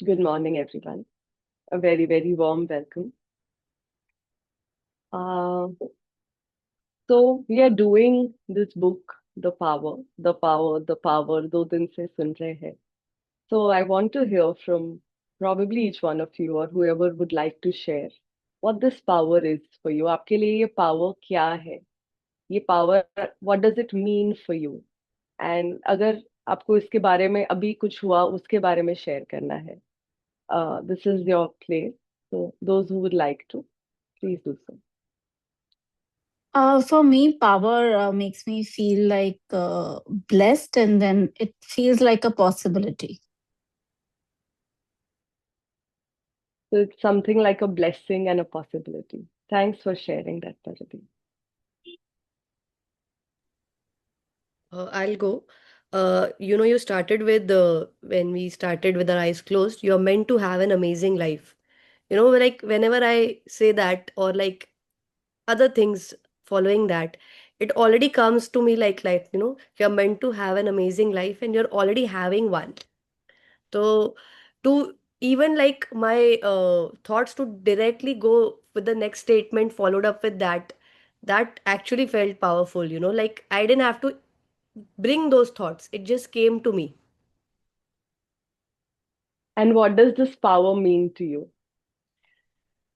Good morning, everyone. A very, very warm welcome. Uh, so we are doing this book, The Power, The Power, The Power, दो दिन से सुन रहे हैं. So I want to hear from probably each one of you or whoever would like to share what this power is for you. आपके लिए ये power क्या है? ये power, what does it mean for you? And अगर आपको इसके बारे में अभी कुछ हुआ, उसके बारे में share करना है. This is your place. So those who would like to, please do so. For me, power makes me feel like blessed, and then it feels like a possibility. So it's something like a blessing and a possibility. Thanks for sharing that, Parati. I'll go. You started with when we started with our eyes closed, you're meant to have an amazing life. Like whenever I say that, or like other things following that, it already comes to me like, you're meant to have an amazing life and you're already having one. So, to even like my thoughts to directly go with the next statement followed up with that, that actually felt powerful, like I didn't have to bring those thoughts, it just came to me. And what does this power mean to you?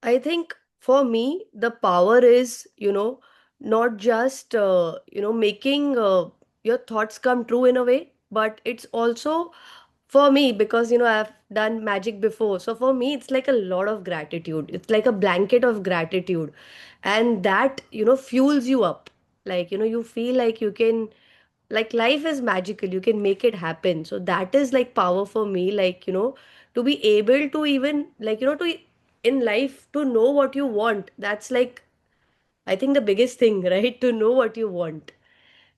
I think for me the power is, not just making your thoughts come true in a way, but it's also for me, because I've done magic before, so for me it's like a lot of gratitude, it's like a blanket of gratitude, and that fuels you up. Like you feel like you can, like life is magical, you can make it happen. So that is like power for me, like to be able to even like to in life to know what you want, that's like I think the biggest thing right, to know what you want.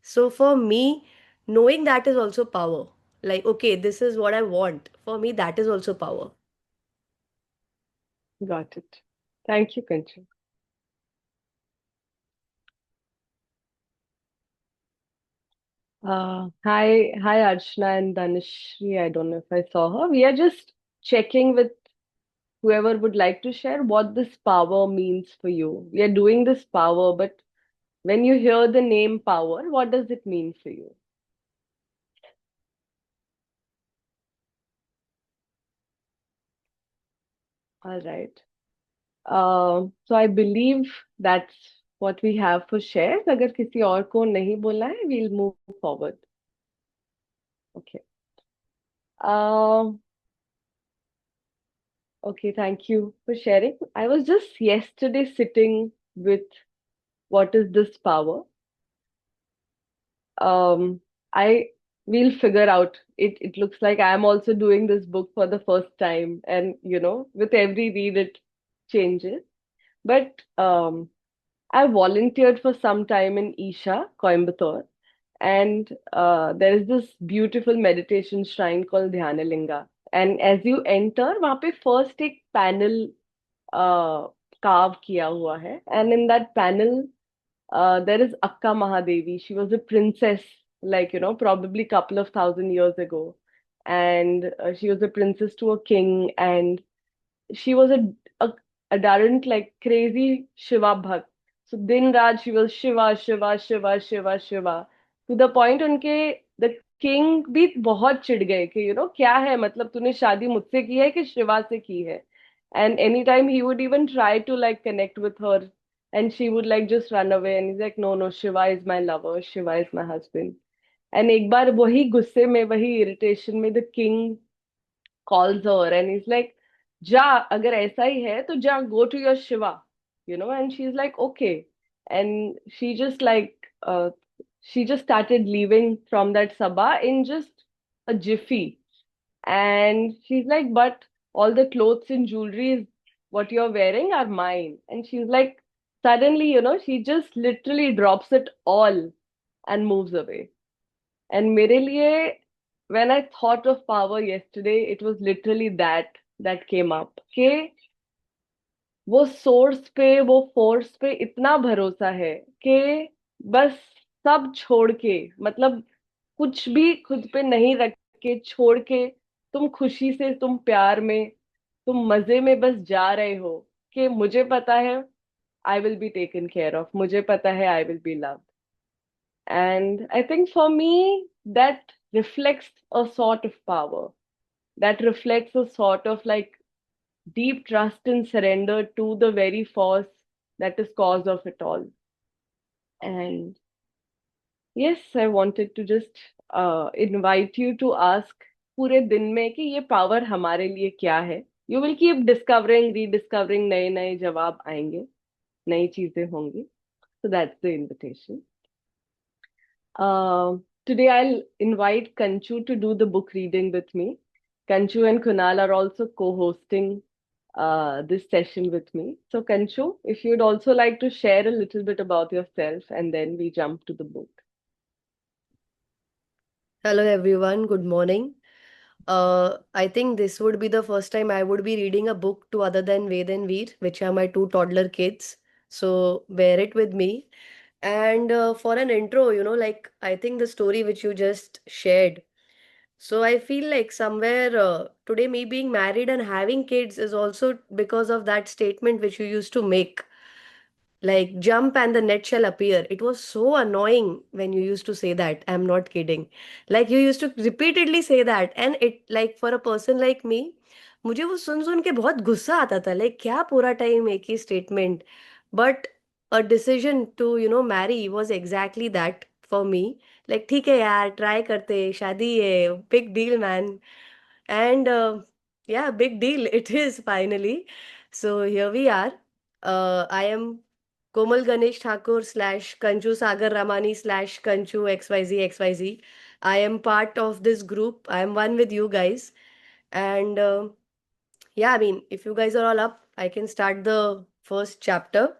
So for me, knowing that is also power. Like, okay, this is what I want, for me that is also power. Got it. Thank you, Kanchi. Hi, Archana and Danishri. I don't know if I saw her. We are just checking with whoever would like to share what this power means for you. We are doing this power, but when you hear the name power, what does it mean for you? All right. So I believe that's what we have for shares. अगर किसी और को नहीं बोलना है, we'll move forward. Okay. Um, okay, thank you for sharing. I was just yesterday sitting with what is this power. Um, I We'll figure out. It looks like I'm also doing this book for the first time, and with every read it changes. But I volunteered for some time in Isha, Coimbatore, and there is this beautiful meditation shrine called Dhyanalinga. And as you enter, वहाँ पे first एक panel carve किया हुआ है, and in that panel there is Akka Mahadevi. She was a princess, like probably couple of thousand years ago, and she was a princess to a king, and she was a adherent, like crazy Shiva Bhakt. So दिन रात she was Shiva, Shiva, Shiva, Shiva, Shiva. To the point उनके the king भी बहुत चिढ़ गए कि क्या है, मतलब तूने शादी मुझसे की है कि शिवा से की है. And anytime he would even try to like connect with her, and she would like just run away, and he's like, no, no, Shiva is my lover, Shiva is my husband. And एक बार वही गुस्से में, वही irritation में, the king calls her and he's like, ja, agar aisa hi hai to ja, go to your Shiva, and she's like, okay. And she just started leaving from that sabha in just a jiffy. And she's like, but all the clothes and jewelry is what you're wearing are mine. And she's like, suddenly, she just literally drops it all and moves away. And मेरे लिए, when I thought of power yesterday, it was literally that came up. कि वो source पे, वो force पे इतना भरोसा है कि बस सब छोड़ के, मतलब कुछ भी खुद पे नहीं रख के छोड़ के तुम खुशी से, तुम प्यार में, तुम मजे में बस जा रहे हो कि मुझे पता है I will be taken care of, मुझे पता है I will be loved. And I think for me, that reflects a sort of power. That reflects a sort of like deep trust and surrender to the very force that is cause of it all. And yes, I wanted to just invite you to ask पूरे दिन में कि ये power हमारे लिए क्या है. You will keep discovering, rediscovering, नए नए जवाब आएंगे, नई चीजें होंगी. So that's the invitation. Today I'll invite Kanchu to do the book reading with me. Kanchu and Kunal are also co-hosting this session with me. So Kanchu, if you'd also like to share a little bit about yourself and then we jump to the book. Hello everyone, good morning. I think this would be the first time I would be reading a book to other than Ved and Veer, which are my two toddler kids. So bear it with me. And for an intro, like I think the story which you just shared. So I feel like somewhere today, me being married and having kids is also because of that statement which you used to make, like jump and the net shall appear. It was so annoying when you used to say that. I'm not kidding. Like you used to repeatedly say that, and it like for a person like me, मुझे वो सुन सुन के बहुत गुस्सा आता था. Like क्या पूरा time एक ही statement. But a decision to marry was exactly that for me. Like ठीक है यार, ट्राई करते, शादी है, big deal man. And yeah, big deal it is finally. So here we are. I am Komal Ganesh Thakur slash Kanchu Sagar Ramani slash Kanchu XYZ XYZ. I am part of this group. I am one with you guys. And yeah, I mean, if you guys are all up, I can start the first chapter.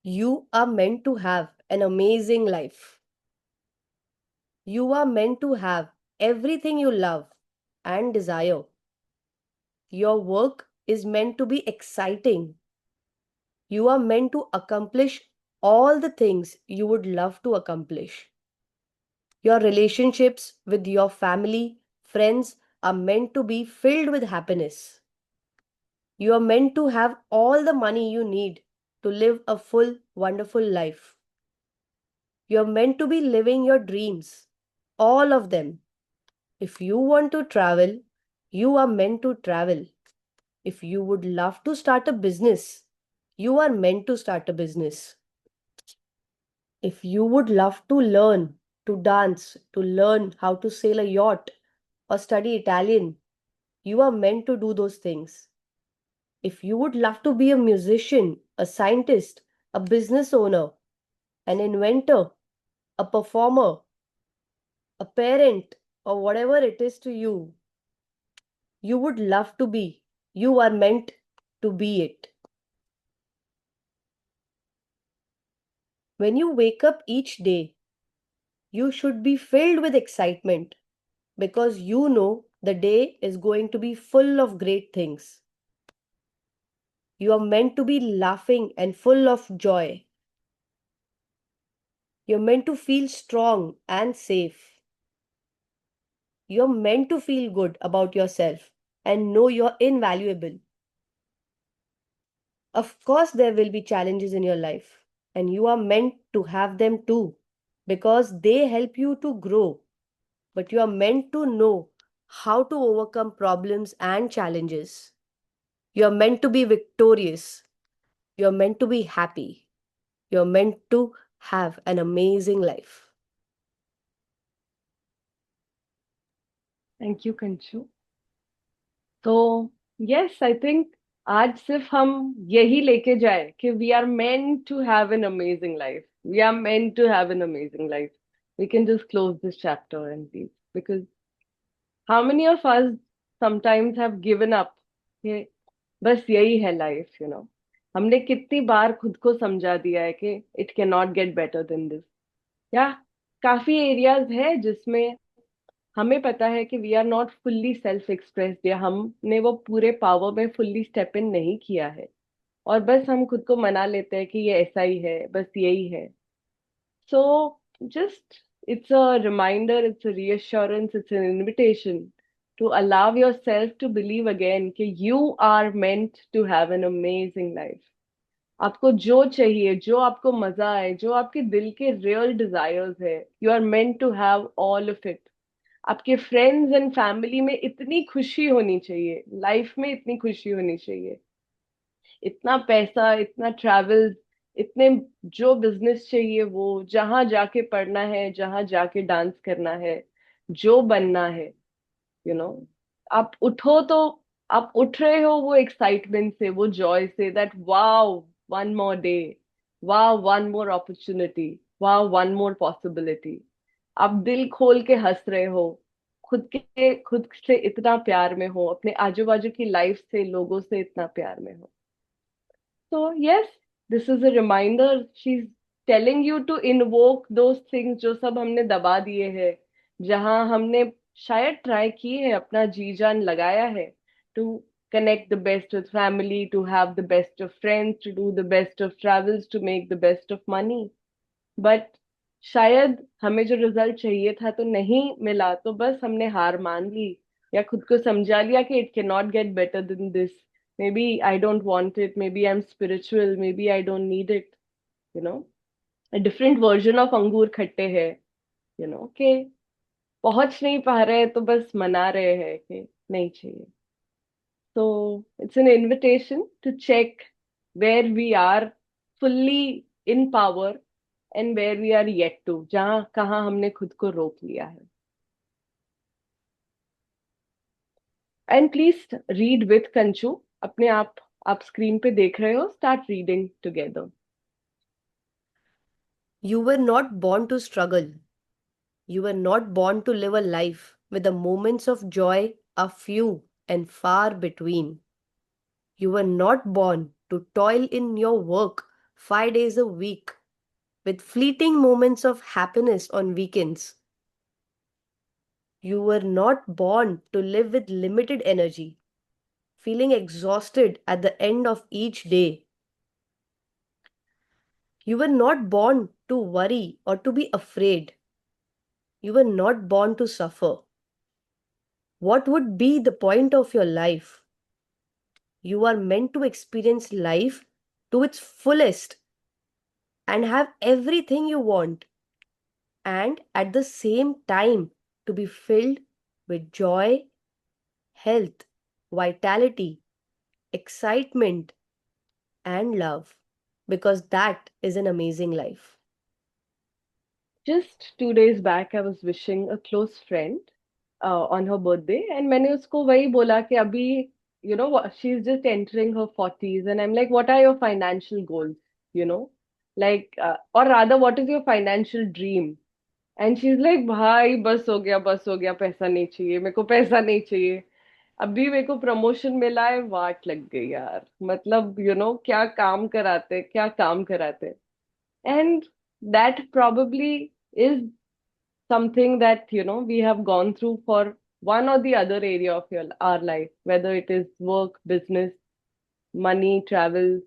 You are meant to have an amazing life. You are meant to have everything you love and desire. Your work is meant to be exciting. You are meant to accomplish all the things you would love to accomplish. Your relationships with your family, friends are meant to be filled with happiness. You are meant to have all the money you need to live a full, wonderful life. You are meant to be living your dreams, all of them. If you want to travel, you are meant to travel. If you would love to start a business, you are meant to start a business. If you would love to learn to dance, to learn how to sail a yacht or study Italian, you are meant to do those things. If you would love to be a musician, a scientist, a business owner, an inventor, a performer, a parent, or whatever it is to you, you would love to be, you are meant to be it. When you wake up each day, you should be filled with excitement because you know the day is going to be full of great things. You are meant to be laughing and full of joy. You're meant to feel strong and safe. You're meant to feel good about yourself and know you're invaluable. Of course, there will be challenges in your life, and you are meant to have them too because they help you to grow. But you are meant to know how to overcome problems and challenges. You are meant to be victorious. You are meant to be happy. You are meant to have an amazing life. Thank you, Kanchu. तो yes, I think आज सिर्फ हम यही लेके जाए कि we are meant to have an amazing life. We are meant to have an amazing life. We can just close this chapter and leave because how many of us sometimes have given up कि बस यही है life, हमने कितनी बार खुद को समझा दिया है कि it can not get better than this. या काफी एरियाज है जिसमें हमें पता है कि we are not fully self expressed या हमने वो पूरे पावर में फुल्ली स्टेप इन नहीं किया है. और बस हम खुद को मना लेते हैं कि ये ऐसा ही है, बस यही है. So just it's a reminder, it's a reassurance, it's an invitation to allow yourself to believe again कि you are meant to have an amazing life. आपको जो चाहिए, जो आपको मजा आए, जो आपके दिल के रियल डिजायर्स है, you are meant to have all of it. आपके फ्रेंड्स एंड फैमिली में इतनी खुशी होनी चाहिए, लाइफ में इतनी खुशी होनी चाहिए, इतना पैसा, इतना ट्रैवल, इतने जो बिजनेस चाहिए वो, जहां जाके पढ़ना है, जहां जाके डांस करना है, जो बनना है, यू नो. आप उठो तो आप उठ रहे हो वो एक्साइटमेंट से, वो जॉय से, that wow, one more day, wow, one more opportunity, wow, one more possibility. आप दिल खोल के हंस रहे हो, खुद से इतना प्यार में हो, अपने आजू बाजू की लाइफ से, लोगों से इतना प्यार में हो. So yes, this is a reminder. She's telling you to invoke those things जो सब हमने दबा दिए हैं, जहां हमने शायद ट्राई किए है, अपना जी जान लगाया है, to connect the best with family, to have the best of friends, to do the best of travels, to make the best of money. But शायद हमें जो रिजल्ट चाहिए था तो नहीं मिला, तो बस हमने हार मान ली, या खुद को समझा लिया कि it can not get better than this. Maybe I don't want it, maybe I'm spiritual, maybe I don't need it, you know. A different version of अंगूर खट्टे है, कि पहुंच नहीं पा रहे तो बस मना रहे हैं कि नहीं चाहिए. So it's an invitation to check where we are fully in power and where we are yet to, जहां कहाँ हमने खुद को रोक लिया है. And please read with Kanchu. अपने आप स्क्रीन पे देख रहे हो, start reading together. You were not born to struggle. You were not born to live a life where the moments of joy are few and far between. You were not born to toil in your work 5 days a week with fleeting moments of happiness on weekends. You were not born to live with limited energy, feeling exhausted at the end of each day. You were not born to worry or to be afraid. You were not born to suffer. What would be the point of your life? You are meant to experience life to its fullest and have everything you want, and at the same time to be filled with joy, health, vitality, excitement, and love, because that is an amazing life. Just 2 days back, I was wishing a close friend on her birthday, and मैंने उसको वही बोला कि अभी, she's just entering her 40s, and I'm like, what are your financial goals? You know, like, or rather, what is your financial dream? And she's like, भाई बस हो गया, पैसा नहीं चाहिए मेरे को, पैसा नहीं चाहिए. अभी मेरे को प्रमोशन मिला है, वाट लग गई यार, मतलब क्या काम कराते, क्या काम कराते. And that probably is something that we have gone through for one or the other area of our life, whether it is work, business, money, travel,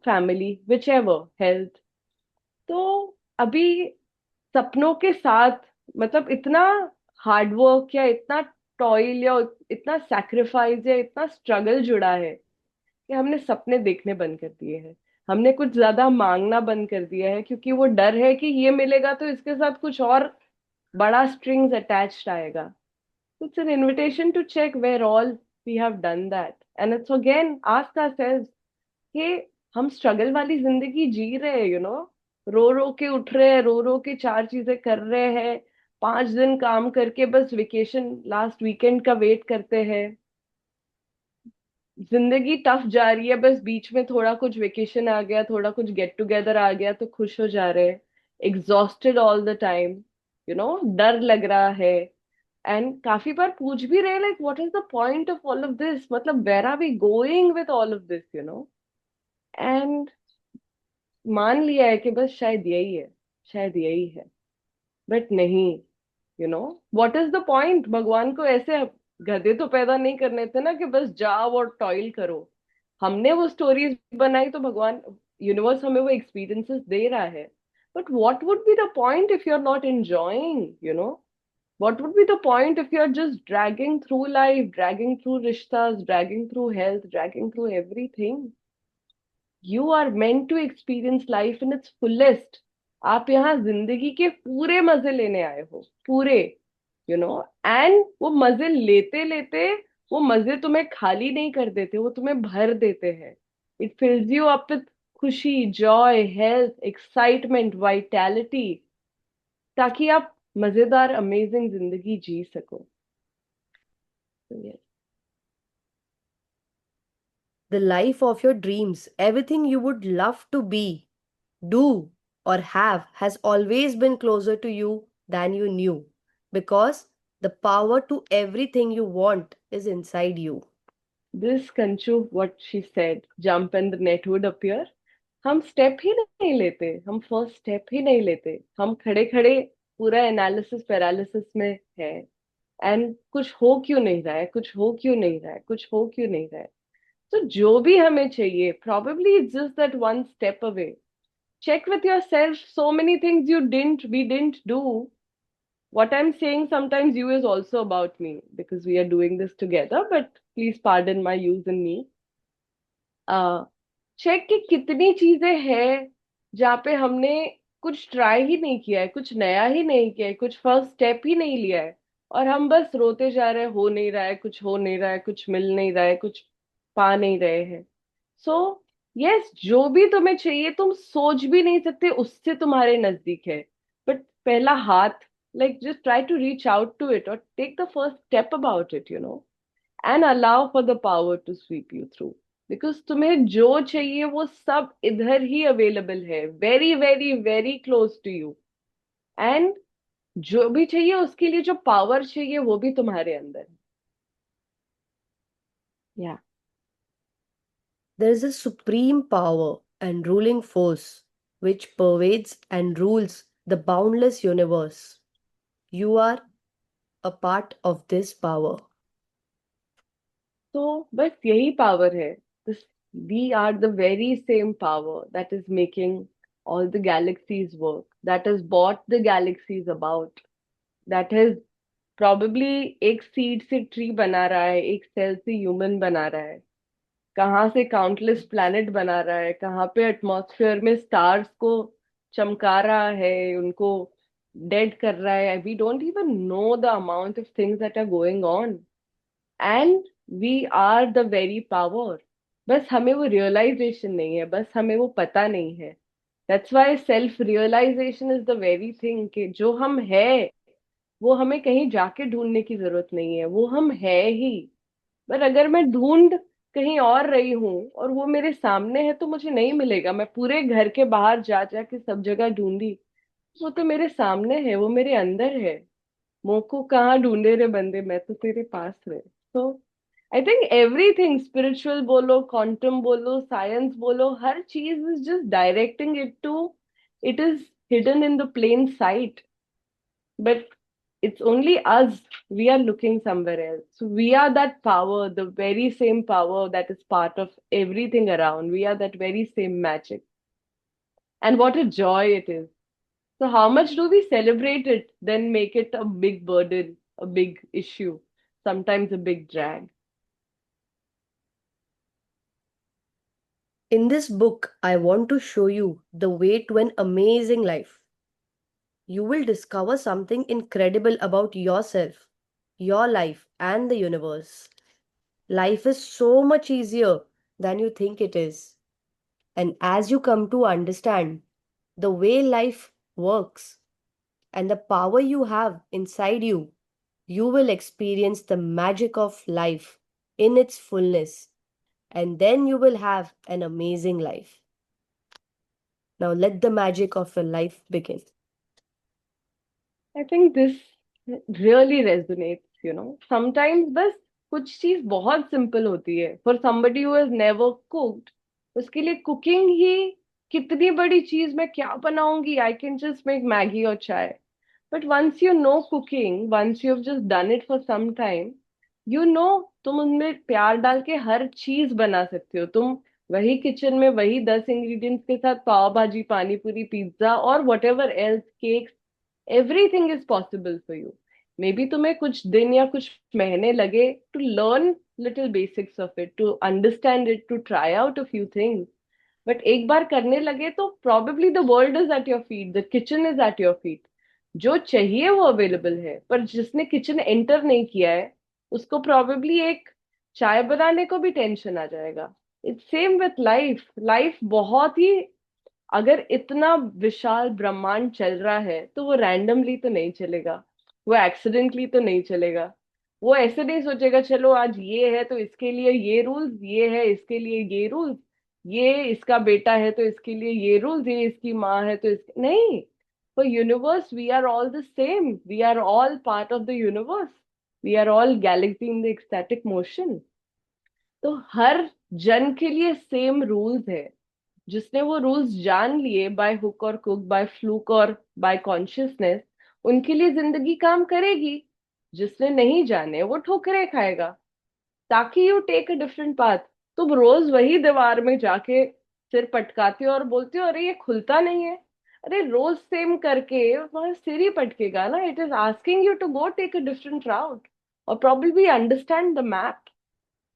family, whichever, health. तो अभी सपनों के साथ, मतलब इतना हार्ड वर्क या इतना toil या इतना सैक्रिफाइस या इतना स्ट्रगल जुड़ा है कि हमने सपने देखने बंद कर दिए हैं. हमने कुछ ज्यादा मांगना बंद कर दिया है, क्योंकि वो डर है कि ये मिलेगा तो इसके साथ कुछ और बड़ा स्ट्रिंग्स अटैच्ड आएगा. It's an invitation to check where all we have done that, and it's again ask ourselves कि हम स्ट्रगल वाली जिंदगी जी रहे हैं, रो रो के उठ रहे हैं, रो रो के चार चीजें कर रहे हैं, 5 दिन काम करके बस वेकेशन लास्ट वीकेंड का वेट करते हैं. जिंदगी टफ जा रही है, बस बीच में थोड़ा कुछ वेकेशन आ गया, थोड़ा कुछ गेट टुगेदर आ गया तो खुश हो जा रहे हैं. एग्जॉस्टेड ऑल द टाइम, डर लग रहा है. एंड काफी बार पूछ भी रहे, like what is the point of all of this, मतलब where are we going with all of this, and मान लिया है कि बस शायद यही है, शायद यही है. बट नहीं, व्हाट इज द पॉइंट. भगवान को ऐसे गधे तो पैदा नहीं करने थे ना कि बस जाओ और टॉयल करो. हमने वो स्टोरीज बनाई तो भगवान, यूनिवर्स हमें वो एक्सपीरियंसेस दे रहा है. But what would be the point if you are not enjoying, what would be the point if you're just dragging through life, dragging through rishtas, dragging through health, dragging through everything? You are meant to experience life in its fullest. आप यहाँ जिंदगी के पूरे मजे लेने आए हो, पूरे, एंड वो मजे लेते लेते, वो मजे तुम्हें खाली नहीं कर देते, वो तुम्हें भर देते हैं. इट फिल्स यू अप विथ खुशी, जॉय, हेल्थ, एक्साइटमेंट, वाइटैलिटी, ताकि आप मजेदार अमेजिंग जिंदगी जी सको. तो yes. The life of your dreams, everything you would love to be, do, or have has always been closer to you than you knew because the power to everything you want is inside you. This Kanchu, what she said, jump and the net would appear. हम step ही नहीं लेते, हम first step ही नहीं लेते, हम खड़े खड़े पूरा एनालिसिस पैरालिसिस में है. एंड कुछ हो क्यों नहीं रहा है, कुछ हो क्यों नहीं रहा है, कुछ हो क्यों नहीं रहा है. तो जो भी हमें चाहिए, probably it's just that one step away. Check with yourself, so many things we didn't do. What I'm saying sometimes you is also about me because we are doing this together, but please pardon my use and me. Check कि कितनी चीजें हैं जहाँ पे हमने कुछ try ही नहीं किया है, कुछ नया ही नहीं किया है, कुछ फर्स्ट स्टेप ही नहीं लिया है, और हम बस रोते जा रहे हैं, हो नहीं रहा है, कुछ हो नहीं रहा है, कुछ मिल नहीं रहा है, कुछ पा नहीं रहे हैं. सो यस, जो भी तुम्हें चाहिए तुम सोच भी नहीं सकते, उससे तुम्हारे नजदीक है. बट पहला हाथ, like just try to reach out to it or take the first step about it, and allow for the power to sweep you through. Because तुम्हें जो चाहिए वो सब इधर ही अवेलेबल है, very very very close to you. And जो भी चाहिए उसके लिए जो पावर चाहिए वो भी तुम्हारे अंदर है. या There is a supreme power and ruling force which pervades and rules the boundless universe. You are a part of this power. तो बस यही पावर है. this We are the very same power that is making all the galaxies work, that has brought the galaxies about, that has probably एक seed से tree बना रहा है, एक सेल से ह्यूमन बना रहा है, कहाँ से काउंटलेस प्लैनेट बना रहा है, कहाँ पे एटमॉस्फेयर में स्टार्स को चमका रहा है, उनको डेड कर रहा है. We don't even know the amount of things that are going on, and we are the very power. बस हमें वो रियलाइजेशन नहीं है, बस हमें वो पता नहीं है. That's why self realisation is the very thing, कि जो हम है वो हमें कहीं जाके ढूंढने की जरूरत नहीं है, वो हम है ही. पर अगर मैं ढूंढ कहीं और रही हूँ और वो मेरे सामने है तो मुझे नहीं मिलेगा. मैं पूरे घर के बाहर जा जा के सब जगह ढूंढी, वो तो मेरे सामने है, वो मेरे अंदर है. मोको कहाँ ढूंढे रे बंदे, मैं तो तेरे पास है. तो आई थिंक एवरीथिंग, स्पिरिचुअल बोलो, क्वांटम बोलो, साइंस बोलो, हर चीज is just directing it to, it is hidden in the plain sight. But it's only us, we are looking somewhere else. So we are that power, the very same power that is part of everything around. We are that very same magic. And what a joy it is. So how much do we celebrate it, then make it a big burden, a big issue, sometimes a big drag? In this book, I want to show you the way to an amazing life. You will discover something incredible about yourself, your life, and the universe. Life is so much easier than you think it is. And as you come to understand the way life works and the power you have inside you, you will experience the magic of life in its fullness. And then you will have an amazing life. Now let the magic of your life begin. I think this really resonates, Sometimes बस कुछ चीज बहुत simple होती है. For somebody who has never cooked, उसके लिए cooking ही कितनी बड़ी चीज, मैं क्या बनाऊंगी, I can just make Maggi और चाय. But once you know cooking, once you have just done it for some time, तुम उनमें प्यार डाल के हर चीज बना सकते हो। तुम वही किचन में वही 10 इंग्रेडिएंट्स के साथ पाव भाजी, पानी पूरी, पिज्जा और whatever else, cakes, everything is possible for you. Maybe तुम्हें कुछ दिन या कुछ महीने लगे to learn little basics of it, to understand it, to try out a few things, but एक बार करने लगे तो probably the world is at your feet, the kitchen is at your feet. जो चाहिए वो अवेलेबल है, पर जिसने किचन एंटर नहीं किया है उसको प्रॉबेबली एक चाय बनाने को भी टेंशन आ जाएगा। It's same with life. Life बहुत ही, अगर इतना विशाल ब्रह्मांड चल रहा है तो वो रैंडमली तो नहीं चलेगा, वो एक्सीडेंटली तो नहीं चलेगा। वो ऐसे नहीं सोचेगा चलो आज ये है तो इसके लिए ये रूल्स, ये है इसके लिए ये रूल्स, ये इसका बेटा है तो इसके लिए ये रूल्स, ये इसकी माँ है तो इसके नहीं। For universe, we are all the same. We are all part of the universe. We are all galaxy in the ecstatic motion. तो हर जन के लिए सेम रूल्स है। जिसने वो रूल्स जान लिए बाय हुक और कुक, बाय फ्लूक और बाय कॉन्शियसनेस, उनके लिए जिंदगी काम करेगी। जिसने नहीं जाने वो ठोकरे खाएगा। ताकि you take a different path. तुम रोज वही दीवार में जाके सिर पटकाते हो और बोलते हो अरे ये खुलता नहीं है। अरे रोज सेम करके वहां सिर ही पटकेगा ना। It is asking you to go take a different route or probably understand the map.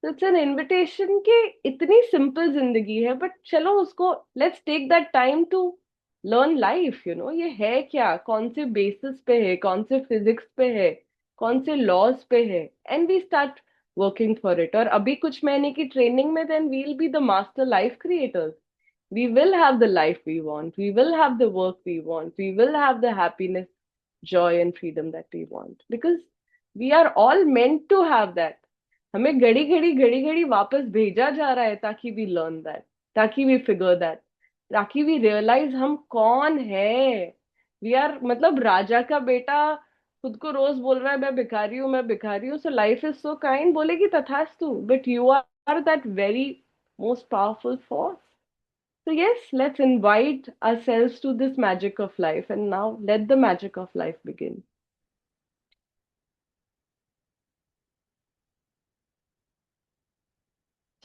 तो इट्स एन इनविटेशन कि इतनी सिंपल जिंदगी है, बट चलो उसको let's take that time to learn life. ये है क्या, कौन से बेसिस पे है, कौन से फिजिक्स पे है, कौन से लॉज पे है, and we start working for it. और अभी कुछ महीने की ट्रेनिंग में then we'll be the master life creators. We will have the life we want. We will have the work we want. We will have the happiness, joy, and freedom that we want. Because we are all meant to have that. हमें घड़ी घड़ी वापस भेजा जा रहा है ताकि we learn that, ताकि वी फिगर दैट, ताकि वी रियलाइज हम कौन है। वी आर, मतलब राजा का बेटा खुद को रोज बोल रहा है मैं भिखारी हूँ, मैं भिखारी हूँ, so life is so kind, बोलेगी तथास्तु, but you are that very most powerful force. So, yes, let's invite ourselves to this magic of life. And now let the magic of life begin.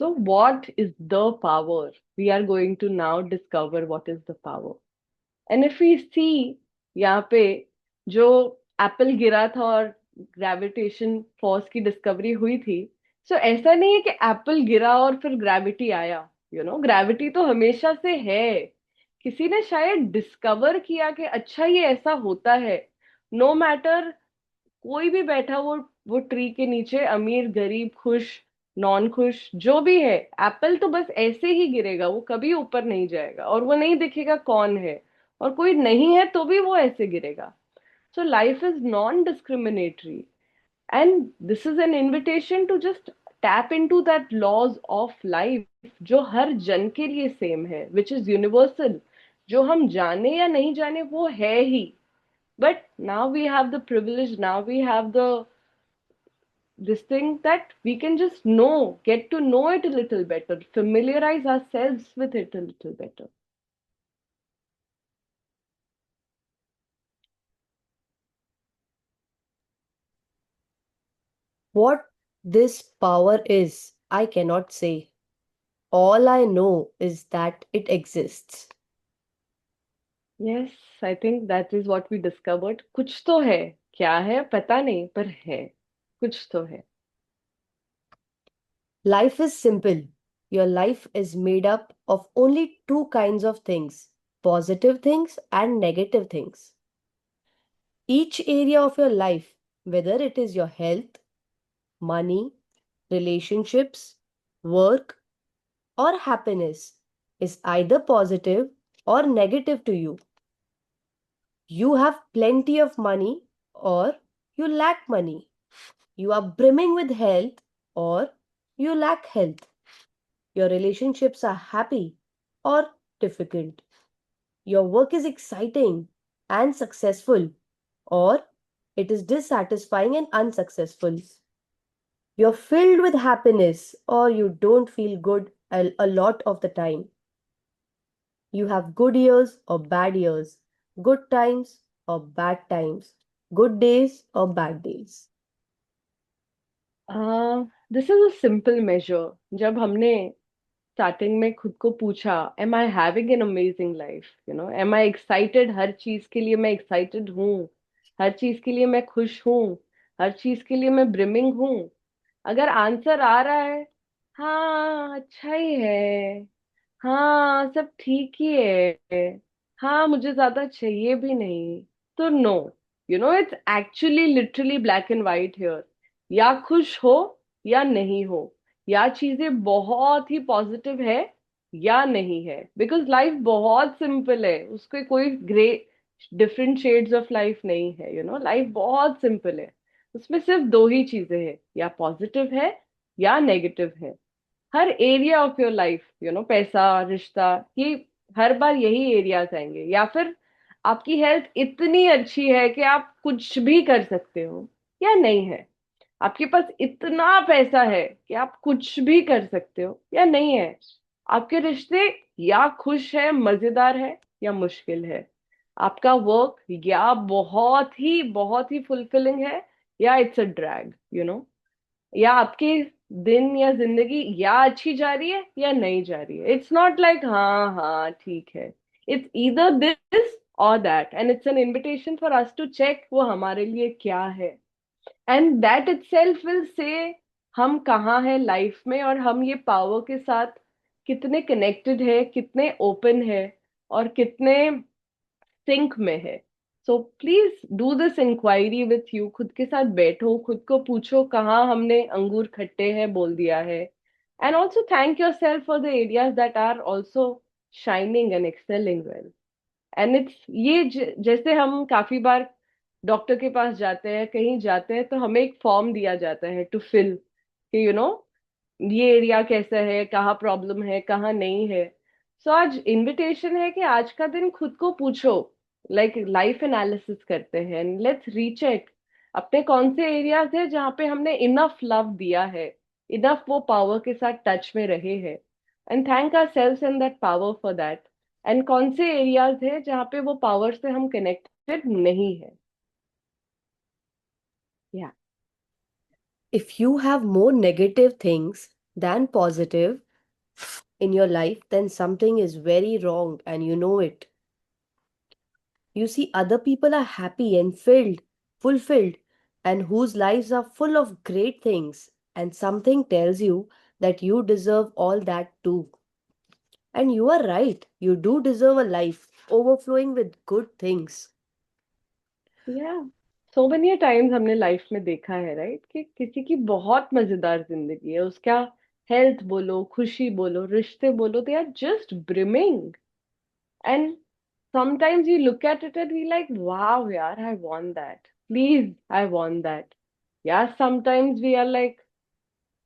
So, what is the power? We are going to now discover what is the power. And if we see, यहाँ पे जो Apple गिरा था और gravitation force की discovery हुई थी, सो ऐसा नहीं है कि एप्पल गिरा और फिर ग्रेविटी आया। ग्रेविटी तो हमेशा से है। किसी ने शायद डिस्कवर किया कि अच्छा ये ऐसा होता है। नो मैटर कोई भी बैठा वो ट्री के नीचे, अमीर गरीब खुश नॉन खुश जो भी है, एप्पल तो बस ऐसे ही गिरेगा, वो कभी ऊपर नहीं जाएगा और वो नहीं दिखेगा कौन है। और कोई नहीं है तो भी वो ऐसे गिरेगा। So life is non discriminatory and this is an invitation to just tap into that laws of life जो हर जन के लिए सेम है, विच इज यूनिवर्सल। जो हम जाने या नहीं जाने वो है ही, but now we have the privilege, now we have the this thing that we can just know, get to know it a little better, familiarize ourselves with it a little better. What this power is, I cannot say. All I know is that it exists. Yes, I think that is what we discovered. कुछ तो है, क्या है पता नहीं, पर है, कुछ तो है। Life is simple. Your life is made up of only two kinds of things, positive things and negative things. Each area of your life, whether it is your health, money, relationships, work, or happiness, is either positive or negative to you. You have plenty of money or you lack money. You are brimming with health or you lack health. Your relationships are happy or difficult. Your work is exciting and successful or it is dissatisfying and unsuccessful. You're filled with happiness or you don't feel good a lot of the time. You have good years or bad years, good times or bad times, good days or bad days. This is a simple measure. जब हमने starting में खुद को पूछा, am I having an amazing life, am I excited, हर चीज के लिए मैं एक्साइटेड हूँ, हर चीज के लिए मैं खुश हूँ, हर चीज के लिए मैं ब्रिमिंग हूँ। अगर आंसर आ रहा है हाँ अच्छा ही है, हाँ सब ठीक ही है, हाँ मुझे ज्यादा चाहिए भी नहीं, तो no, it's actually literally black and white here. या खुश हो या नहीं हो, या चीजें बहुत ही पॉजिटिव है या नहीं है, बिकॉज लाइफ बहुत सिंपल है, उसके कोई grey different shades of life नहीं है। लाइफ बहुत सिंपल है, उसमें सिर्फ दो ही चीजें हैं, या पॉजिटिव है या नेगेटिव है। हर एरिया ऑफ योर लाइफ, पैसा, रिश्ता, ये हर बार यही एरियाज आएंगे। या फिर आपकी हेल्थ इतनी अच्छी है कि आप कुछ भी कर सकते हो, या नहीं है। आपके पास इतना पैसा है कि आप कुछ भी कर सकते हो, या नहीं है। आपके रिश्ते या खुश है, मजेदार है, या मुश्किल है। आपका वर्क या बहुत ही फुलफिलिंग है, या इट्स अ ड्रैग। या आपकी दिन या जिंदगी या अच्छी जा रही है या नहीं जा रही है। इट्स नॉट लाइक हाँ हाँ ठीक है, it's either this or that, and it's an invitation for us to check वो हमारे लिए क्या है। And that itself will say हम कहाँ हैं लाइफ में, और हम ये पावर के साथ कितने कनेक्टेड है, कितने ओपन है, और कितने सिंक में है। So please do this inquiry with you, खुद के साथ बैठो, खुद को पूछो कहाँ हमने अंगूर खट्टे हैं बोल दिया है। And also thank yourself for the areas that are also shining and excelling well. And it's ये जैसे हम काफी बार डॉक्टर के पास जाते हैं, कहीं जाते हैं, तो हमें एक फॉर्म दिया जाता है टू फिल, कि ये एरिया कैसा है, कहाँ प्रॉब्लम है, कहाँ नहीं है। सो आज इनविटेशन है कि आज का दिन खुद को पूछो, लाइक लाइफ एनालिसिस करते हैं, लेट्स रीचेक अपने कौन से एरियाज है जहाँ पे हमने इनफ लव दिया है, इनफ वो पावर के साथ टच में रहे हैं, and thank ourselves and that power for that. And कौन से एरियाज है जहाँ पे वो पावर से हम कनेक्टेड नहीं है। या If you have more negative things than positive in your life, then something is very wrong and you know it. You see, other people are happy and filled, fulfilled, and whose lives are full of great things, and something tells you that you deserve all that too. And you are right, you do deserve a life overflowing with good things. या so many times हमने life में देखा है, right, कि किसी की बहुत मजेदार जिंदगी है, उसका हेल्थ बोलो, खुशी बोलो, रिश्ते बोलो, they are just brimming. And sometimes we look at it and we like, wow, yaar, I want that. Please, I want that. Yeah, sometimes we are like,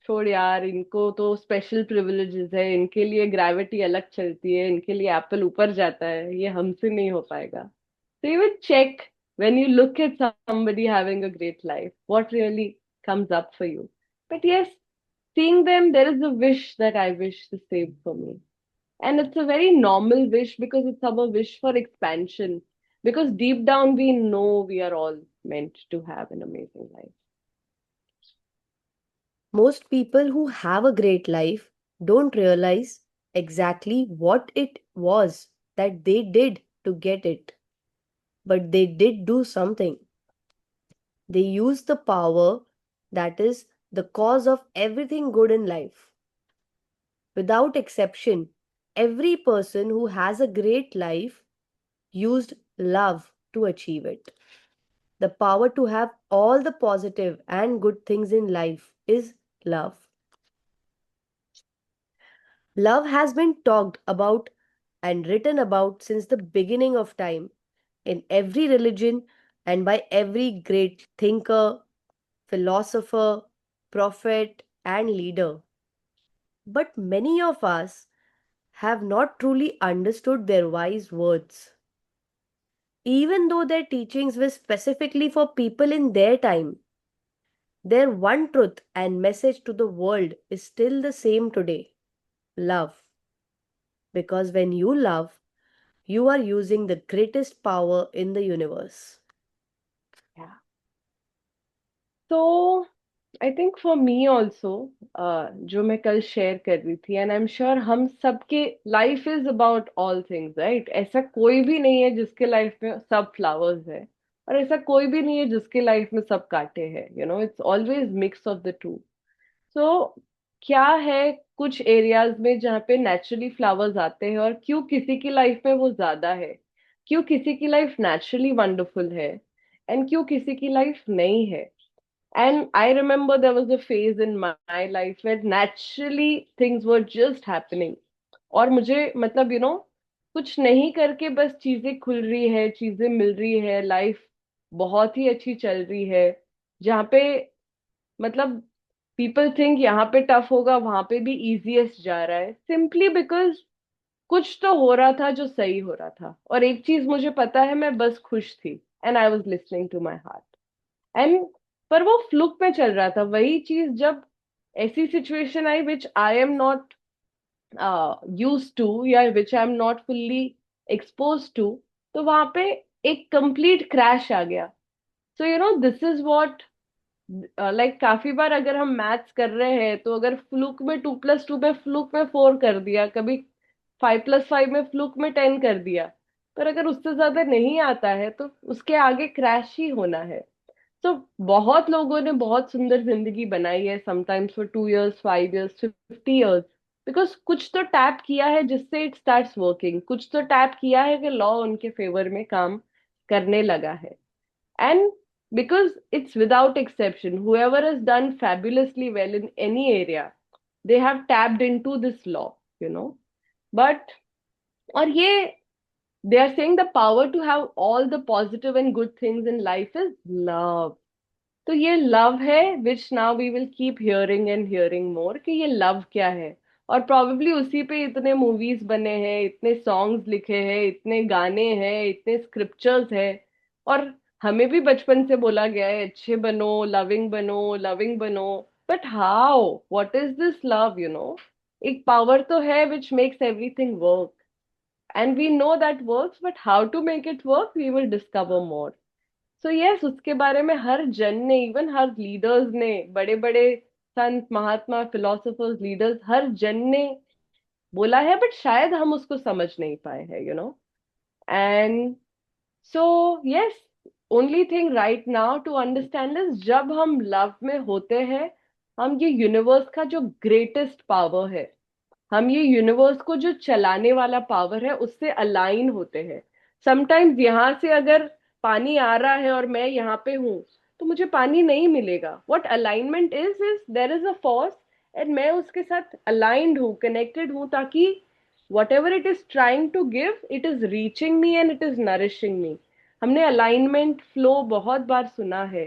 छोड़ यार, इनको तो स्पेशल प्रिविलेजेस है, इनके लिए ग्रेविटी अलग चलती है, इनके लिए एप्पल ऊपर जाता है, ये हमसे नहीं हो पाएगा। So you would check when you look at somebody having a great life, what really comes up for you. But yes, seeing them, there is a wish that I wish the same for me. And it's a very normal wish because it's our wish for expansion. Because deep down, we know we are all meant to have an amazing life. Most people who have a great life don't realize exactly what it was that they did to get it, but they did do something. They used the power that is the cause of everything good in life. Without exception, every person who has a great life used love to achieve it. The power to have all the positive and good things in life is love. Love has been talked about and written about since the beginning of time in every religion and by every great thinker, philosopher, prophet, and leader. But many of us have not truly understood their wise words. Even though their teachings were specifically for people in their time, their one truth and message to the world is still the same today: love. Because when you love, you are using the greatest power in the universe. Yeah. So I think for me also, जो मैं कल share कर रही थी, and I am sure हम सबके life is about all things, right? ऐसा कोई भी नहीं है जिसके लाइफ में सब फ्लावर्स है, और ऐसा कोई भी नहीं है जिसके लाइफ में सब कांटे हैं, it's always mix of the two. So क्या है कुछ एरियाज में जहाँ पे नेचुरली फ्लावर्स आते हैं, और क्यों किसी की लाइफ में वो ज्यादा है, क्यों किसी की लाइफ नेचुरली वंडरफुल है, एंड क्यों किसी की लाइफ नहीं है। And I remember there was a phase in my life where naturally things were just happening. और मुझे मतलब कुछ नहीं करके बस चीजें खुल रही है, चीजें मिल रही है, लाइफ बहुत ही अच्छी चल रही है। जहाँ पे मतलब पीपल थिंक यहाँ पे टफ होगा, वहां पे भी इजीएस्ट जा रहा है, सिंपली बिकॉज कुछ तो हो रहा था जो सही हो रहा था। और एक चीज मुझे पता है, मैं बस खुश थी, and I was listening to my heart. And पर वो फ्लुक में चल रहा था। वही चीज जब ऐसी सिचुएशन आई which I am not use to, या which I am not fully expose to, तो वहां पे एक कंप्लीट क्रैश आ गया। So this is what, like काफी बार अगर हम मैथ्स कर रहे हैं, तो अगर फ्लूक में 2+2 में फ्लूक में 4 कर दिया, कभी 5+5 में फ्लूक में 10 कर दिया, पर अगर उससे ज्यादा नहीं आता है तो उसके आगे क्रैश ही होना है। तो बहुत लोगों ने बहुत सुंदर जिंदगी बनाई है, sometimes for 2 years, 5 years, 50 years, because कुछ तो टैप किया है जिससे इट स्टार्ट्स वर्किंग, कुछ तो टैप किया है कि लॉ उनके फेवर में काम करने लगा है। And because it's without exception, whoever has done fabulously well in any area, they have tapped into this law, you know. But, और ये, they are saying the power to have all the positive and good things in life is love. तो ये love है, which now we will keep hearing and hearing more, कि ये love क्या है। और प्रोबेबली उसी पे इतने मूवीज बने हैं, इतने सॉन्ग्स लिखे हैं, इतने गाने हैं, इतने स्क्रिप्चर्स हैं। और हमें भी बचपन से बोला गया है अच्छे बनो, लविंग बनो, लविंग बनो। But how, what is this love? एक पावर तो है which makes everything work, and we know that works, but how to make it work we will discover more. So yes, उसके बारे में हर जन ने, इवन हर लीडर्स ने, बड़े बड़े संत, महात्मा, फिलोसोफर्स, लीडर्स, हर जन ने बोला है, बट शायद हम उसको समझ नहीं पाए हैं, and so yes, only thing right now to understand is, जब हम लव में होते हैं, हम ये यूनिवर्स का जो ग्रेटेस्ट पावर है, हम ये यूनिवर्स को जो चलाने वाला पावर है, उससे अलाइन होते हैं। समटाइम्स यहाँ से अगर पानी आ रहा है और मैं यहाँ पे हूँ, तो मुझे पानी नहीं मिलेगा। What alignment is there is a force, and मैं उसके साथ अलाइंड हूँ, कनेक्टेड हूँ, ताकि whatever it is trying to give, it is reaching me and it is nourishing me. हमने अलाइनमेंट फ्लो बहुत बार सुना है,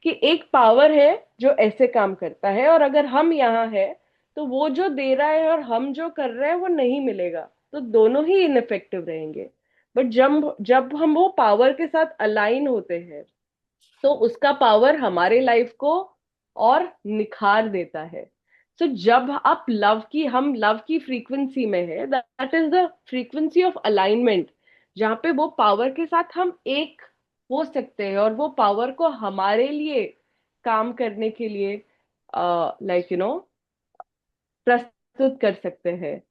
कि एक पावर है जो ऐसे काम करता है, और अगर हम यहाँ है, तो वो जो दे रहा है और हम जो कर रहे हैं वो नहीं मिलेगा, तो दोनों ही इनफेक्टिव रहेंगे। बट जब जब हम वो पावर के साथ अलाइन होते हैं, तो उसका पावर हमारे लाइफ को और निखार देता है। तो जब आप लव की, हम लव की फ्रीक्वेंसी में है, that is the frequency of alignment, जहाँ पे वो पावर के साथ हम एक हो सकते हैं, और वो पावर को हमारे लिए काम करने के लिए लाइक प्रस्तुत कर सकते हैं।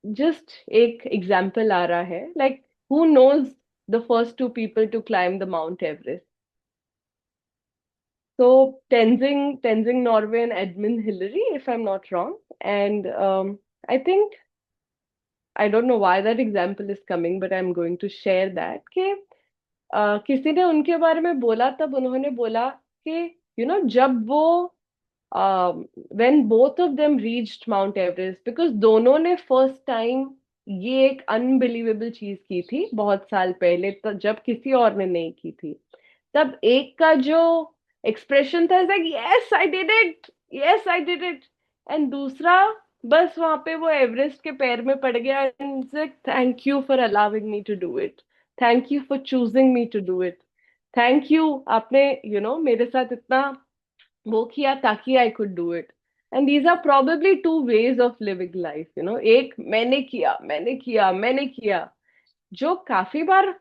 जस्ट एक एग्जाम्पल आ रहा है, like who knows the first two people to climb the Mount Everest? So Tenzing Norway and Edmund Hillary, if I'm not wrong. And I think, I don't know why that example is coming, but I'm going to share that कि किसी ने उनके बारे में बोला, तब उन्होंने बोला कि जब वो when both of them reached Mount Everest, because दोनों ने फर्स्ट टाइम ये एक अनबिलीवेबल चीज की थी बहुत साल पहले, तो जब किसी और ने नहीं की थी, तब एक का जो एक्सप्रेशन था, like yes I did it, yes I did it, and दूसरा बस वहां पे वो एवरेस्ट के पैर में पड़ गया, and thank you for allowing me to do it, thank you for choosing me to do it, thank you, आपने मेरे साथ इतना वो किया ताकि I could do it. And these are probably two ways of living life, एक मैंने किया, मैंने किया, मैंने किया, जो काफी बार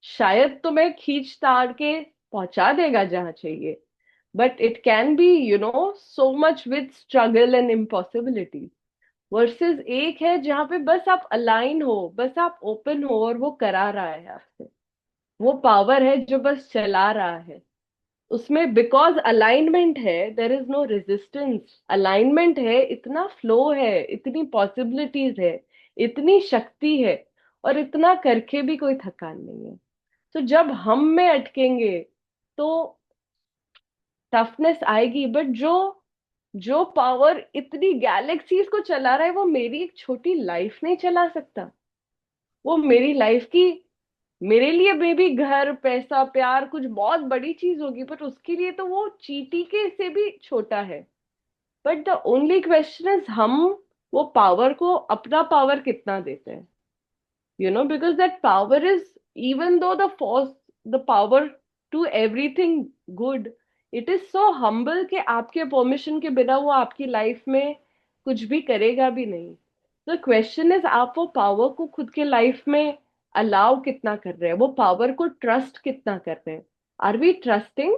शायद तुम्हें खींच ताड़ के पहुंचा देगा जहां चाहिए, but it can be, so much with struggle and impossibility. Versus एक है जहां पे बस आप अलाइन हो, बस आप ओपन हो और वो करा रहा है आपसे। वो पावर है जो बस चला रहा है उसमें, बिकॉज अलाइनमेंट है, there is no resistance. Alignment है, इतना फ्लो है, इतनी पॉसिबिलिटीज है, इतनी शक्ति है, और इतना करके भी कोई थकान नहीं है। तो जब हम में अटकेंगे तो टफनेस आएगी, बट जो जो पावर इतनी गैलेक्सीज को चला रहा है वो मेरी एक छोटी लाइफ नहीं चला सकता। वो मेरी लाइफ की, मेरे लिए मे बी घर पैसा प्यार कुछ बहुत बड़ी चीज होगी, पर उसके लिए तो वो चींटी के से भी छोटा है। But the only question is हम वो पावर को अपना पावर कितना देते हैं, because that power is, even though the force, the power to everything good, it is so humble कि आपके परमिशन के बिना वो आपकी लाइफ में कुछ भी करेगा भी नहीं। तो क्वेश्चन इज, आप वो पावर को खुद के लाइफ में अलाउ कितना कर रहे हैं, वो पावर को ट्रस्ट कितना कर रहे हैं। आर वी ट्रस्टिंग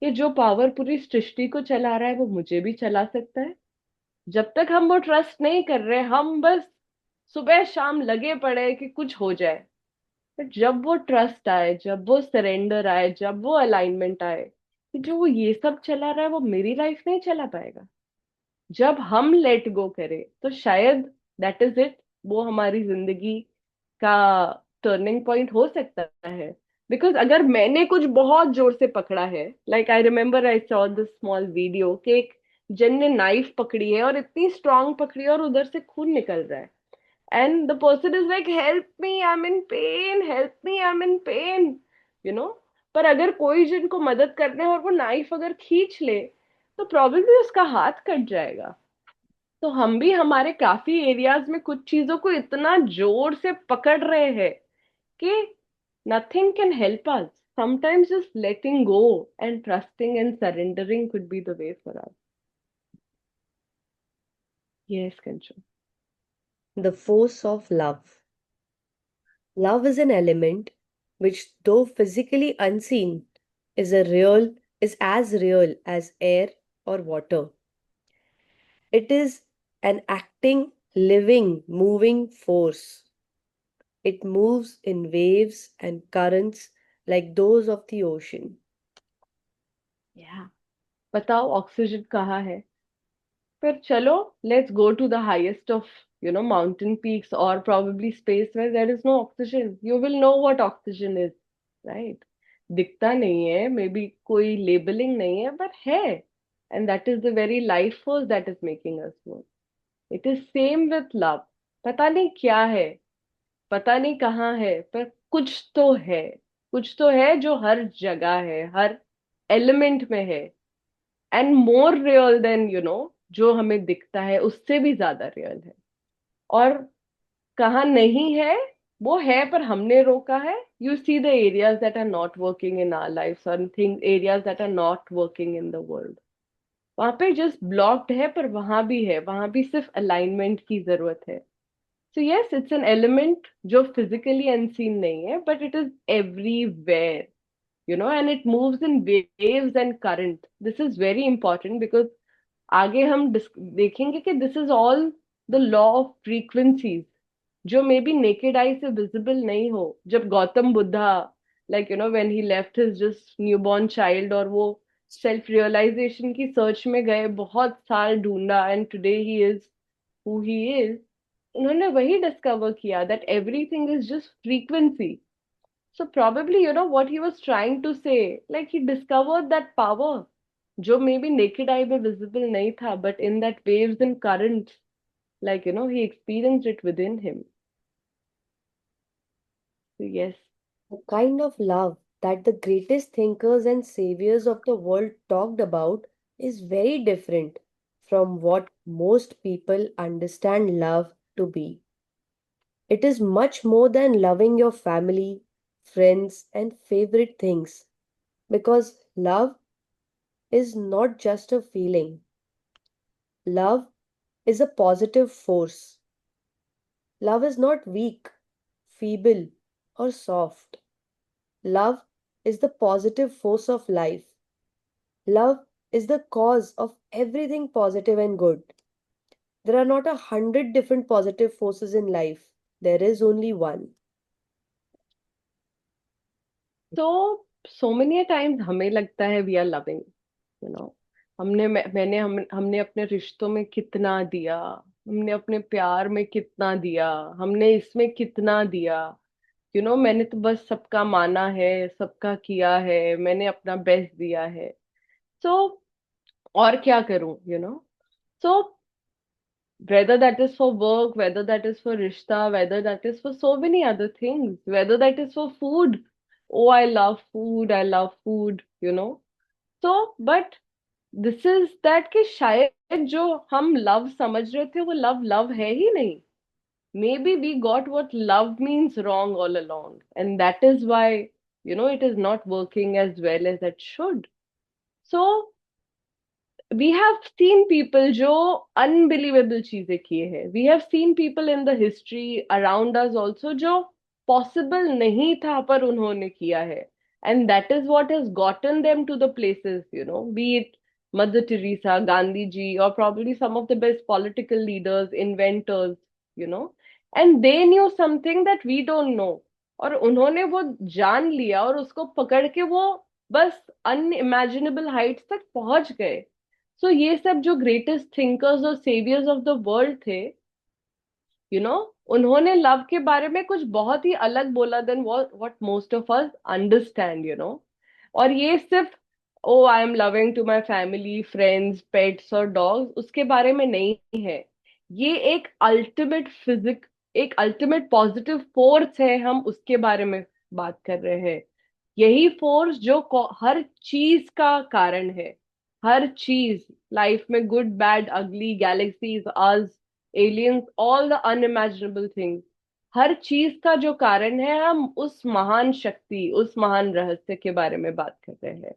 कि जो पावर पूरी सृष्टि को चला रहा है वो मुझे भी चला सकता है? जब तक हम वो ट्रस्ट नहीं कर रहे, हम बस सुबह शाम लगे पड़े कि कुछ हो जाए। बट जब वो ट्रस्ट आए, जब वो सरेंडर आए, जब वो अलाइनमेंट आए कि जो वो ये सब चला रहा है वो मेरी लाइफ नहीं चला पाएगा, जब हम लेट गो करें, तो शायद दैट इज इट, वो हमारी जिंदगी का टर्निंग पॉइंट हो सकता है। बिकॉज अगर मैंने कुछ बहुत जोर से पकड़ा है, like I remember I saw this small video कि एक जन ने नाइफ पकड़ी है और इतनी स्ट्रांग पकड़ी है और उधर से खून निकल रहा है, and the person is like, help me, I'm in pain, help me, I'm in pain, you know पर अगर कोई जिनको मदद करने और वो नाइफ अगर खींच ले, तो प्रॉब्लली उसका हाथ कट जाएगा। तो हम भी हमारे काफी एरियाज में कुछ चीजों को इतना जोर से पकड़ रहे हैं कि nothing can help us. Sometimes just letting go and trusting and surrendering could be the way for us. Yes, Kanchu. The force of love. Love is an element which, though physically unseen, is as real as air or water. It is an acting, living, moving force. It moves in waves and currents like those of the ocean. Yeah. बताओ oxygen कहाँ है? फिर चलो, let's go to the highest of mountain peaks और probably space where there is no oxygen. You will know what oxygen is, right? दिखता नहीं है, may be कोई लेबलिंग नहीं है, but है, and that is the very life force that is making us move. It is same with love. पता नहीं क्या है, पता नहीं कहाँ है, पर कुछ तो है, कुछ तो है जो हर जगह है, हर एलिमेंट में है, एंड मोर रियल देन जो हमें दिखता है उससे भी ज्यादा रियल है। और कहाँ नहीं है, वो है पर हमने रोका है। You see the areas that are not working in our life, और thing areas that are not working in the world, वहां पे जस्ट ब्लॉक्ड है, पर वहां भी है, वहां भी सिर्फ अलाइनमेंट की जरूरत है। So yes, it's an element जो फिजिकली अनसीन नहीं है, but it is everywhere, and it moves in waves and current. This is very important because आगे हम देखेंगे कि this is all the law of frequencies, जो मे बी नेकेड आई से visible नहीं हो। जब Gautam Buddha, like when he left his just newborn child, और वो सेल्फ रियलाइजेशन की सर्च में गए, बहुत साल ढूंढा, and today he is who he is. उन्होंने वही डिस्कवर किया that everything is just frequency. So probably, what he was trying to say, like he discovered that power, जो maybe naked eye में visible नहीं था, but in that waves and currents, like, he experienced it within him. So yes. The kind of love that the greatest thinkers and saviors of the world talked about is very different from what most people understand love to be. It is much more than loving your family, friends, and favorite things, because love is not just a feeling. Love is a positive force. Love is not weak, feeble, or soft. Love is the positive force of life. Love is the cause of everything positive and good. There are not 100 different positive forces in life. There is only one. So many a times हमें लगता है we are loving, you know. हमने अपने रिश्तों में कितना दिया, हमने अपने प्यार में कितना दिया, हमने इसमें कितना दिया, मैंने तो बस सबका माना है, सबका किया है, मैंने अपना बेस्ट दिया है। सो और क्या करूं, सो whether that is for work, whether that is for rishta, whether that is for so many other things, whether that is for food. Oh, I love food, I love food. So, but this is that कि शायद जो हम love समझ रहे थे वो love है ही नहीं. Maybe we got what love means wrong all along, and that is why, it is not working as well as it should. So, we have seen people जो unbelievable चीजें किए हैं. We have seen people in the history around us also जो possible नहीं था पर उन्होंने किया है. And that is what has gotten them to the places, be it Mother Teresa, Gandhi ji, or probably some of the best political leaders, inventors, you know. And they knew something that we don't know. और उन्होंने वो जान लिया और उसको पकड़ के वो बस अनइमेजिनेबल हाइट्स तक पहुंच गए. सो ये सब जो ग्रेटेस्ट थिंकर्स और सेवियर्स ऑफ द वर्ल्ड थे, यू नो उन्होंने लव के बारे में कुछ बहुत ही अलग बोला then what most of us understand. और ये सिर्फ oh I am loving to my family, friends, pets और डॉग्स उसके बारे में नहीं है. ये एक अल्टीमेट पॉजिटिव फोर्स है, हम उसके बारे में बात कर रहे हैं. यही फोर्स जो हर चीज का कारण है. हर चीज लाइफ में, good bad ugly, galaxies, us, aliens, all the unimaginable things, हर चीज का जो कारण है, हम उस महान शक्ति, उस महान रहस्य के बारे में बात कर रहे हैं.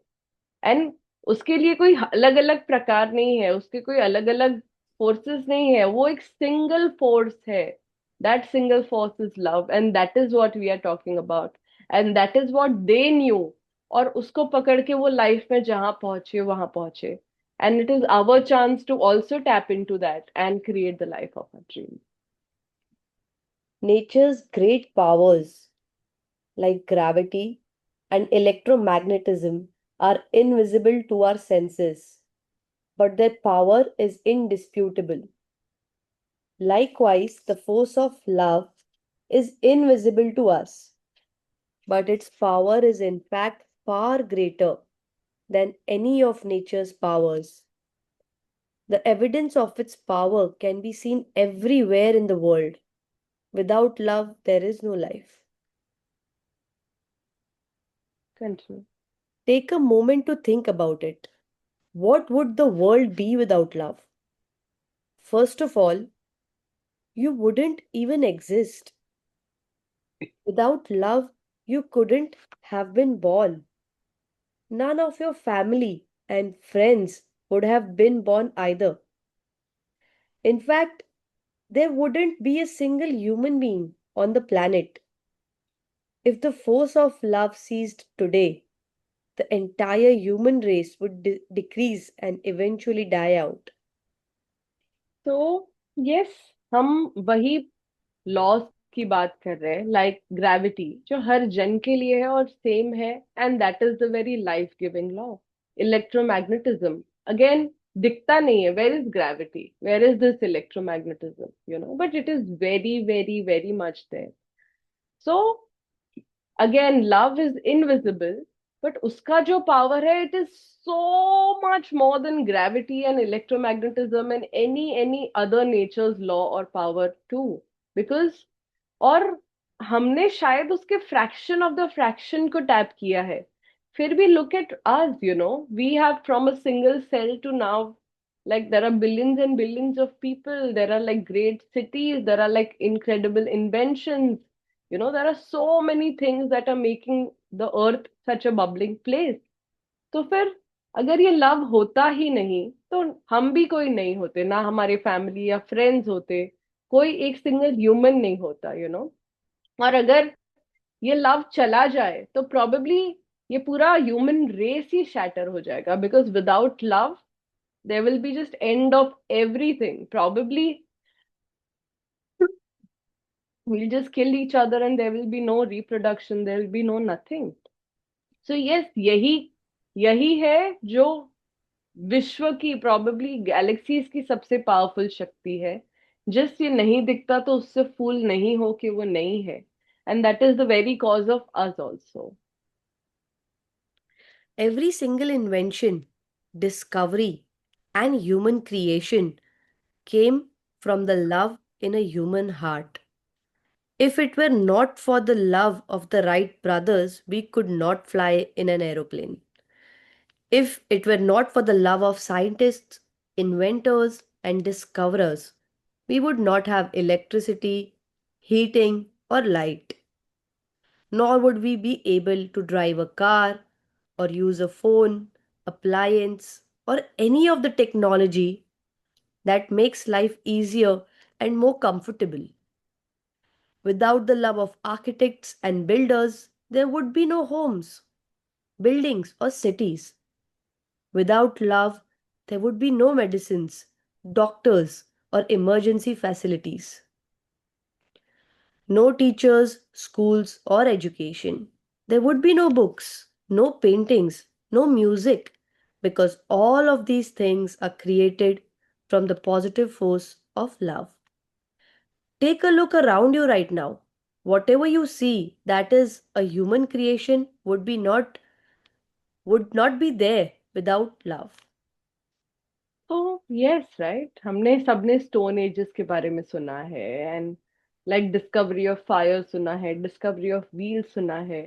एंड उसके लिए कोई अलग अलग प्रकार नहीं है, उसके कोई अलग अलग फोर्सेस नहीं है, वो एक सिंगल फोर्स है. That single force is love, and that is what we are talking about, and that is what they knew. और उसको पकड़ के वो लाइफ में जहां पहुंचे वहां पहुंचे. And it is our chance to also tap into that and create the life of a dream. Nature's great powers, like gravity and electromagnetism, are invisible to our senses, but their power is indisputable. Likewise, the force of love is invisible to us, but its power is in fact far greater than any of nature's powers. The evidence of its power can be seen everywhere in the world. Without love, there is no life. Continue. Take a moment to think about it. What would the world be without love? First of all, you wouldn't even exist. Without love, you couldn't have been born. None of your family and friends would have been born either. In fact, there wouldn't be a single human being on the planet. If the force of love ceased today, the entire human race would decrease and eventually die out. तो yes, हम वही loss की बात कर रहे हैं, like gravity जो हर जन के लिए है और सेम है, and that is the very life giving law. Electromagnetism again दिखता नहीं है. Where is gravity, where is this electromagnetism, but it is very very very much there. So again love is invisible, but उसका जो power है, it is so much more than gravity and electromagnetism and any other nature's law or power too. Because और हमने शायद उसके fraction of the fraction को tap किया है. फिर भी look at us, we have from a single cell to now, like there are billions and billions of people, there are like great cities, there are like incredible inventions, there are so many things that are making the earth such a bubbling place. तो फिर अगर ये love होता ही नहीं तो हम भी कोई नहीं होते, ना हमारे फैमिली या फ्रेंड्स होते, कोई एक सिंगल ह्यूमन नहीं होता. और अगर ये लव चला जाए तो प्रोबेबली ये पूरा ह्यूमन रेस ही शैटर हो जाएगा, because without love there will be just end of everything. Probably we'll just kill each other and there will be no reproduction, there will be no nothing. So yes, यही है जो विश्व की, probably galaxies की सबसे powerful शक्ति है. Just ये नहीं दिखता तो उससे फूल नहीं हो कि वो नहीं है. And that is the very cause of us also. Every single invention, discovery, and human creation came from the love in a human heart. If it were not for the love of the Wright brothers, we could not fly in an aeroplane. If it were not for the love of scientists, inventors, and discoverers, we would not have electricity, heating, or light. Nor would we be able to drive a car or use a phone, appliance, or any of the technology that makes life easier and more comfortable. Without the love of architects and builders, there would be no homes, buildings, or cities. Without love, there would be no medicines, doctors, or emergency facilities. No teachers, schools, or education. There would be no books, no paintings, no music, because all of these things are created from the positive force of love. Take a look around you right now. Whatever you see that is a human creation would not be there without love. तो yes right, हमने सबने stone ages के बारे में सुना है, and like discovery of fire सुना है, डिस्कवरी ऑफ व्हील सुना है.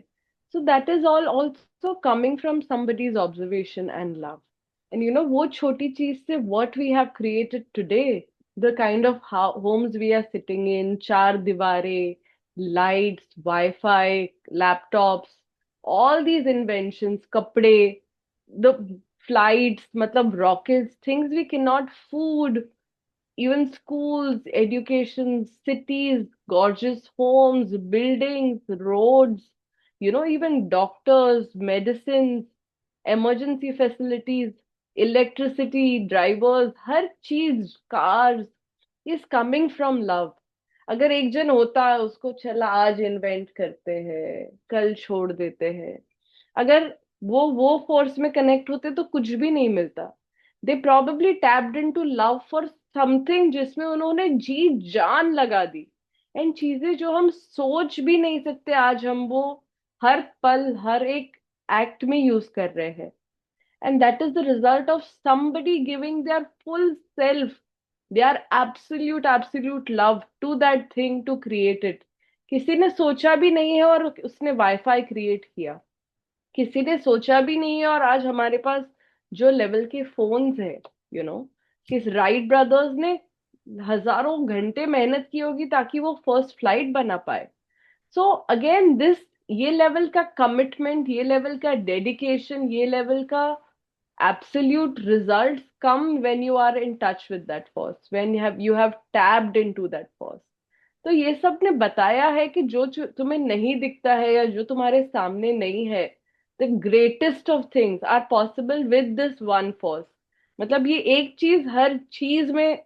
So that is all also coming from somebody's observation and love. And you know, वो छोटी चीज से what we have created today, the kind of homes we are sitting in, चार दीवारें, lights, wifi, laptops, all these inventions, कपड़े, the flights, matlab rockets, things we cannot, food, even schools, education, cities, gorgeous homes, buildings, roads, you know, even doctors, medicines, emergency facilities, electricity, drivers, हर चीज, cars is coming from love. अगर एक जन होता है, उसको चला आज इन्वेंट करते हैं, कल छोड़ देते हैं, अगर वो फोर्स में कनेक्ट होते तो कुछ भी नहीं मिलता. They probably tapped into love for something जिसमें उन्होंने जी जान लगा दी. एंड चीजें जो हम सोच भी नहीं सकते, आज हम वो हर पल हर एक एक्ट में यूज कर रहे हैं. And that is the result of somebody giving their full self, their absolute love to that thing to create it. किसी ने सोचा भी नहीं है और उसने वाईफाई क्रिएट किया. किसी ने सोचा भी नहीं है और आज हमारे पास जो लेवल के फोन्स है, यू नो, किस राइट ब्रदर्स ने हजारों घंटे मेहनत की होगी ताकि वो फर्स्ट फ्लाइट बना पाए. सो अगेन दिस, ये लेवल का कमिटमेंट, ये लेवल का डेडिकेशन, ये लेवल का absolute results come when you are in touch with that force, when you have tapped into that force. तो ये सब ने बताया है कि जो तुम्हें नहीं दिखता है या जो तुम्हारे सामने नहीं है, the greatest of things are possible with this one force. मतलब ये एक चीज हर चीज में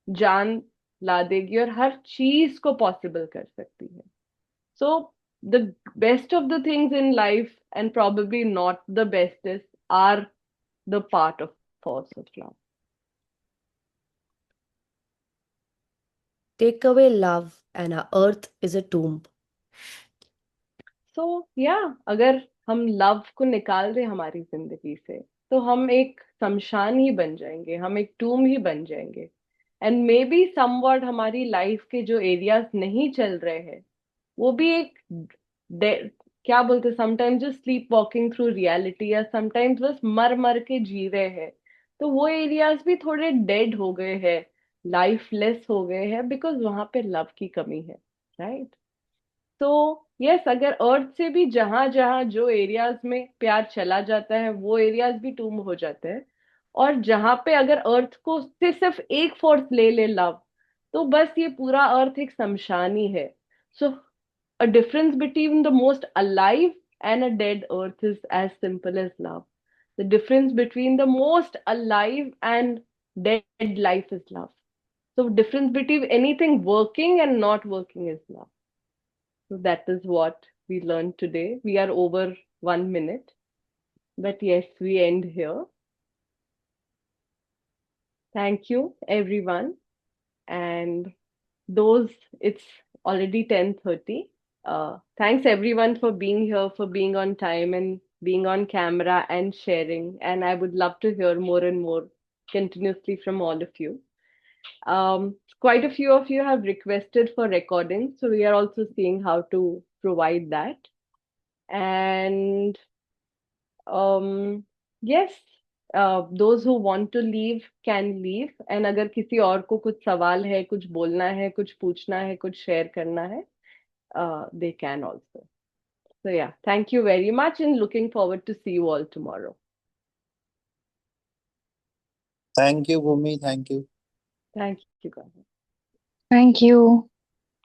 जान ला देगी और हर चीज को पॉसिबल कर सकती है. So the best of the things in life, and probably not the bestest, are the part of force of love. Take away love, and our earth is a tomb. So yeah, अगर हम love को निकाल दें हमारी जिंदगी से, तो हम एक शमशान ही बन जाएंगे, हम एक टूम ही बन जाएंगे. एंड मे बी समवॉट हमारी लाइफ के जो एरियाज नहीं चल रहे हैं, वो भी एक क्या बोलते, sometimes just sleep walking through reality, या समटाइम्स बस मर मर के जी रहे हैं. तो वो एरियाज भी थोड़े डेड हो गए हैं, लाइफलेस हो गए हैं, बिकॉज वहां पे लव की कमी है, राइट. तो यस, अगर अर्थ से भी जहां जहां जो एरियाज में प्यार चला जाता है, वो एरियाज भी टूम हो जाते हैं. और जहां पे अगर अर्थ को से सिर्फ एक फोर्स ले ले, लव, तो बस ये पूरा अर्थ एक शमशान ही है. सो a difference between the most alive and a dead earth is as simple as love. The difference between the most alive and dead life is love. So difference between anything working and not working is love. So that is what we learned today. We are over 1 minute, but yes, we end here. Thank you, everyone. And those, it's already 10:30. Thanks everyone for being here, for being on time and being on camera and sharing. And I would love to hear more and more continuously from all of you. Quite a few of you have requested for recordings, so we are also seeing how to provide that. And yes, those who want to leave can leave. And अगर किसी और को कुछ सवाल है, कुछ बोलना है, कुछ पूछना है, कुछ शेयर करना है, they can also. So yeah, thank you very much and looking forward to see you all tomorrow. Thank you, Bhumi. Thank you. Thank you, guys. Thank you.